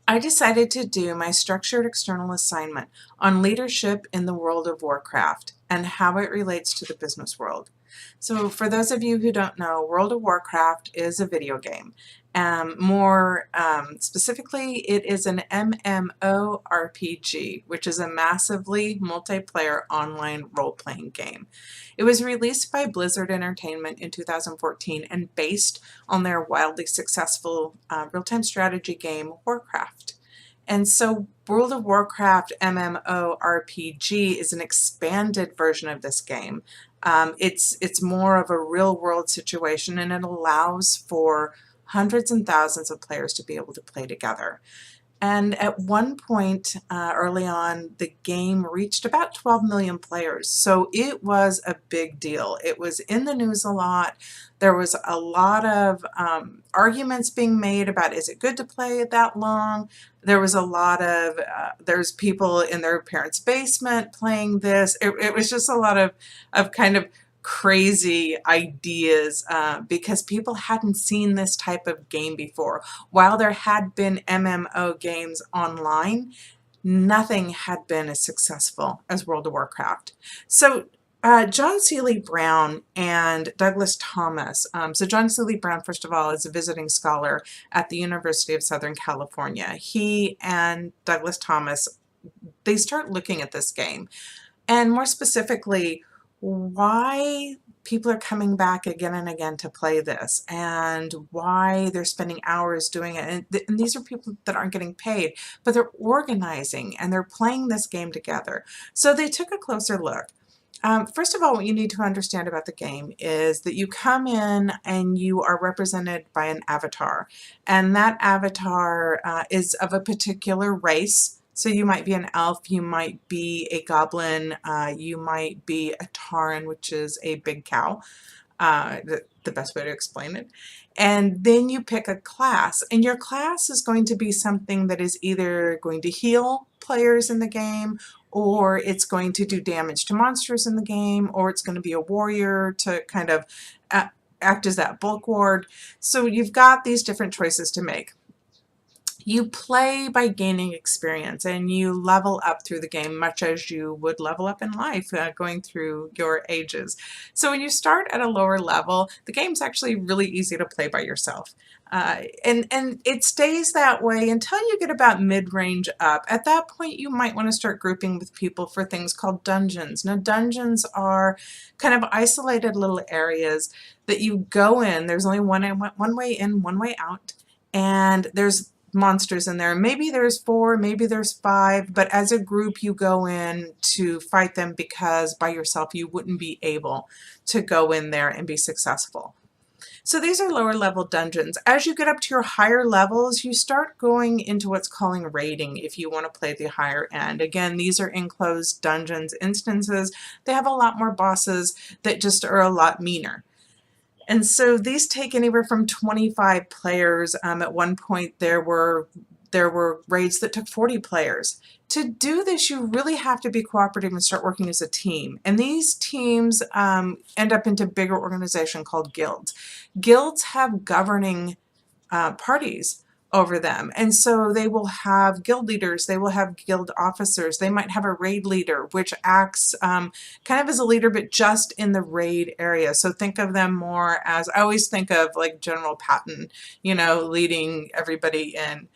I decided to do my structured external assignment on leadership in the world of Warcraft and how it relates to the business world. So for those of you who don't know, World of Warcraft is a video game. More specifically, it is an MMORPG, which is a massively multiplayer online role-playing game. It was released by Blizzard Entertainment in 2014 and based on their wildly successful real-time strategy game, Warcraft. And so World of Warcraft MMORPG is an expanded version of this game. It's more of a real-world situation, and it allows for hundreds and thousands of players to be able to play together. And at one point early on, the game reached about 12 million players. So it was a big deal. It was in the news a lot. There was a lot of arguments being made about, is it good to play it that long? There was a lot of, there's people in their parents' basement playing this. It was just a lot of kind of crazy ideas because people hadn't seen this type of game before. While there had been MMO games online, nothing had been as successful as World of Warcraft. So John Seeley Brown and Douglas Thomas. So John Seeley Brown, first of all, is a visiting scholar at the University of Southern California. He and Douglas Thomas, they start looking at this game, and more specifically, why people are coming back again and again to play this, and why they're spending hours doing it. And these are people that aren't getting paid, but they're organizing and they're playing this game together. So they took a closer look. First of all, what you need to understand about the game is that you come in and you are represented by an avatar, and that avatar is of a particular race. So you might be an elf, you might be a goblin, you might be a Tauren, which is a big cow, the best way to explain it. And then you pick a class, and your class is going to be something that is either going to heal players in the game, or it's going to do damage to monsters in the game, or it's going to be a warrior to kind of act as that bulk ward. So you've got these different choices to make. You play by gaining experience, and you level up through the game much as you would level up in life, going through your ages. So when you start at a lower level, the game's actually really easy to play by yourself. And it stays that way until you get about mid-range up. At that point, you might want to start grouping with people for things called dungeons. Now, dungeons are kind of isolated little areas that you go in. There's only one way in, one way out, and there's monsters in there. Maybe there's 4, maybe there's 5, but as a group you go in to fight them because by yourself you wouldn't be able to go in there and be successful. So these are lower level dungeons. As you get up to your higher levels, you start going into what's calling raiding if you want to play the higher end. Again, these are enclosed dungeons instances. They have a lot more bosses that just are a lot meaner. And so these take anywhere from 25 players. At one point there were raids that took 40 players. To do this, you really have to be cooperative and start working as a team. And these teams end up into a bigger organization called guilds. Guilds have governing parties over them, and so they will have guild leaders, they will have guild officers, they might have a raid leader which acts kind of as a leader but just in the raid area. So think of them more as, I always think of like General Patton, you know, leading everybody in.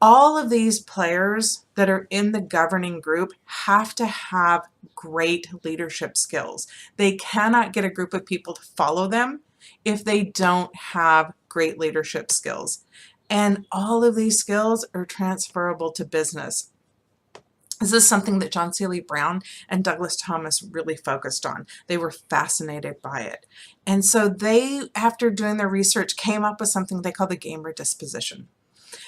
All of these players that are in the governing group have to have great leadership skills. They cannot get a group of people to follow them if they don't have great leadership skills. And all of these skills are transferable to business. This is something that John Seeley Brown and Douglas Thomas really focused on. They were fascinated by it. And so they, after doing their research, came up with something they call the gamer disposition.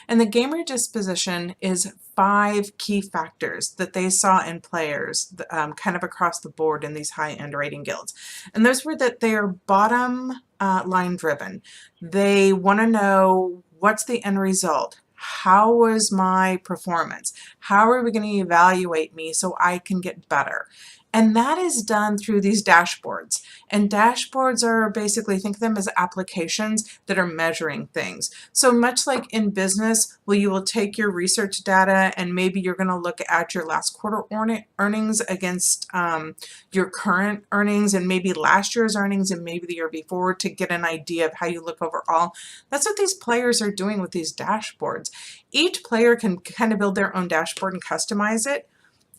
And the gamer disposition is 5 key factors that they saw in players kind of across the board in these high-end raiding guilds. And those were that they are bottom line driven. They want to know, what's the end result? How was my performance? How are we going to evaluate me so I can get better? And that is done through these dashboards. And dashboards are basically, think of them as applications that are measuring things. So much like in business, well, you will take your research data and maybe you're going to look at your last quarter earnings against your current earnings and maybe last year's earnings and maybe the year before to get an idea of how you look overall. That's what these players are doing with these dashboards. Each player can kind of build their own dashboard and customize it.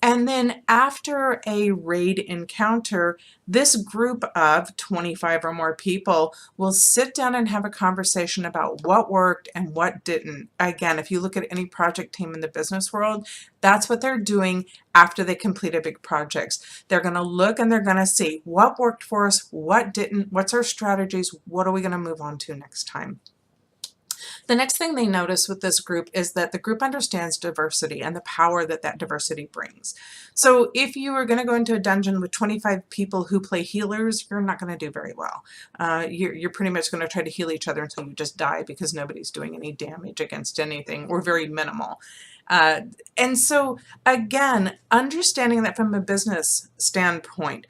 And then after a raid encounter, this group of 25 or more people will sit down and have a conversation about what worked and what didn't. Again, if you look at any project team in the business world, that's what they're doing after they complete a big project. They're going to look and they're going to see what worked for us, what didn't, what's our strategies, what are we going to move on to next time. The next thing they notice with this group is that the group understands diversity and the power that that diversity brings. So if you are going to go into a dungeon with 25 people who play healers, you're not going to do very well. You're pretty much going to try to heal each other until you just die because nobody's doing any damage against anything or very minimal. And so again, understanding that from a business standpoint,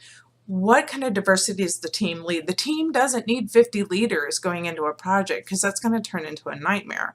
what kind of diversity does the team lead? The team doesn't need 50 leaders going into a project because that's going to turn into a nightmare.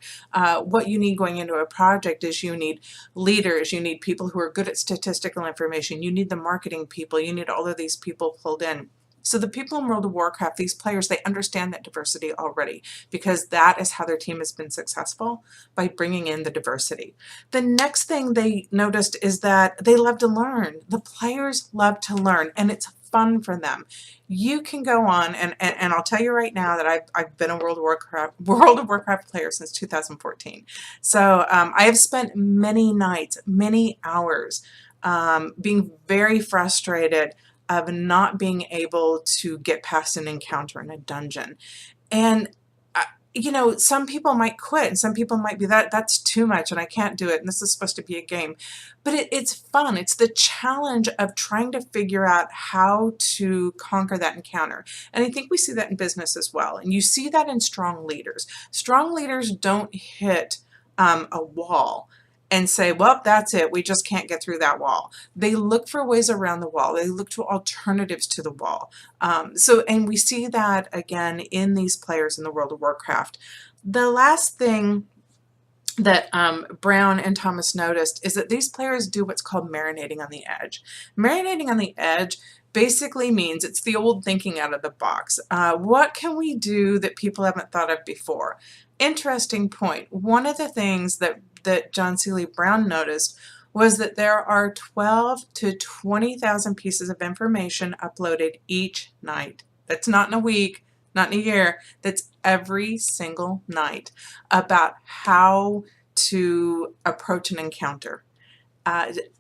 What you need going into a project is you need leaders, you need people who are good at statistical information, you need the marketing people, you need all of these people pulled in. So the people in World of Warcraft, these players, they understand that diversity already because that is how their team has been successful, by bringing in the diversity. The next thing they noticed is that they love to learn. The players love to learn, and it's fun for them. You can go on, and I'll tell you right now that I've been a World of Warcraft player since 2014. So I have spent many nights, many hours being very frustrated of not being able to get past an encounter in a dungeon. And you know, some people might quit and some people might be that's too much and I can't do it and this is supposed to be a game. But it's fun. It's the challenge of trying to figure out how to conquer that encounter. And I think we see that in business as well. And you see that in strong leaders. Strong leaders don't hit a wall and say, well, that's it. We just can't get through that wall. They look for ways around the wall. They look to alternatives to the wall. And we see that again in these players in the World of Warcraft. The last thing that Brown and Thomas noticed is that these players do what's called marinating on the edge. Marinating on the edge basically means it's the old thinking out of the box. What can we do that people haven't thought of before? Interesting point. One of the things that John Seeley Brown noticed was that there are 12 to 20,000 pieces of information uploaded each night. That's not in a week, not in a year, that's every single night about how to approach an encounter.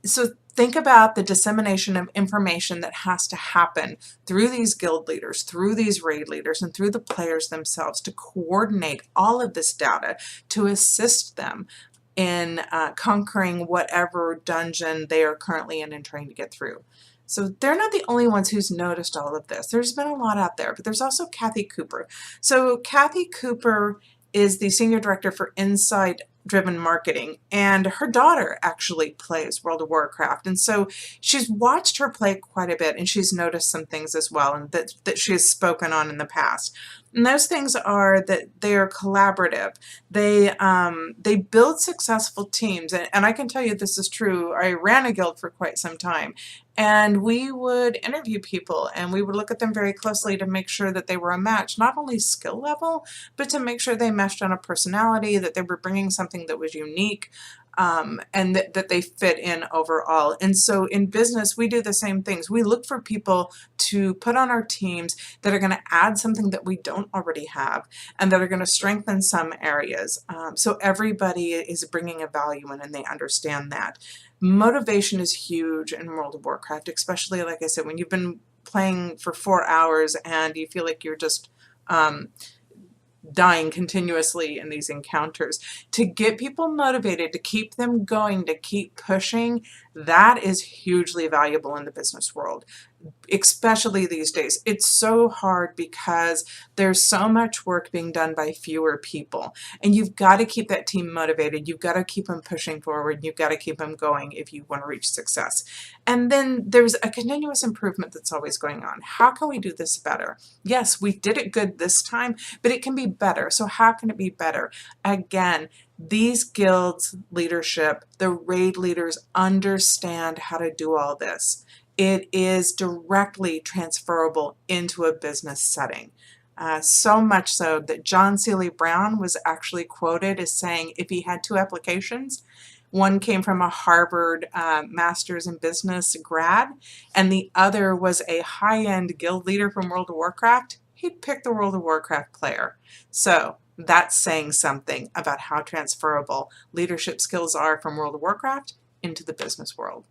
So think about the dissemination of information that has to happen through these guild leaders, through these raid leaders, and through the players themselves to coordinate all of this data to assist them in conquering whatever dungeon they are currently in and trying to get through. So they're not the only ones who's noticed all of this. There's been a lot out there, but there's also Kathy Cooper. So Kathy Cooper is the Senior Director for Insight Driven Marketing, and her daughter actually plays World of Warcraft, and so she's watched her play quite a bit and she's noticed some things as well, and that she has spoken on in the past. And those things are that they are collaborative. They build successful teams, and I can tell you this is true. I ran a guild for quite some time, and we would interview people and we would look at them very closely to make sure that they were a match, not only skill level, but to make sure they meshed on a personality, that they were bringing something that was unique, and that they fit in overall. And so in business, we do the same things. We look for people to put on our teams that are going to add something that we don't already have and that are going to strengthen some areas. So everybody is bringing a value in and they understand that. Motivation is huge in World of Warcraft, especially, like I said, when you've been playing for 4 hours and you feel like you're just dying continuously in these encounters. To get people motivated, to keep them going, to keep pushing, That is hugely valuable in the business world, especially these days. It's so hard because there's so much work being done by fewer people, and you've got to keep that team motivated. You've got to keep them pushing forward. You've got to keep them going if you want to reach success. And then there's a continuous improvement that's always going on. How can we do this better? Yes, we did it good this time, but it can be better. So how can it be better? Again, these guilds leadership, the raid leaders understand how to do all this. It is directly transferable into a business setting. So much so that John Seely Brown was actually quoted as saying if he had two applications, one came from a Harvard master's in business grad, and the other was a high-end guild leader from World of Warcraft, he'd pick the World of Warcraft player. So that's saying something about how transferable leadership skills are from World of Warcraft into the business world.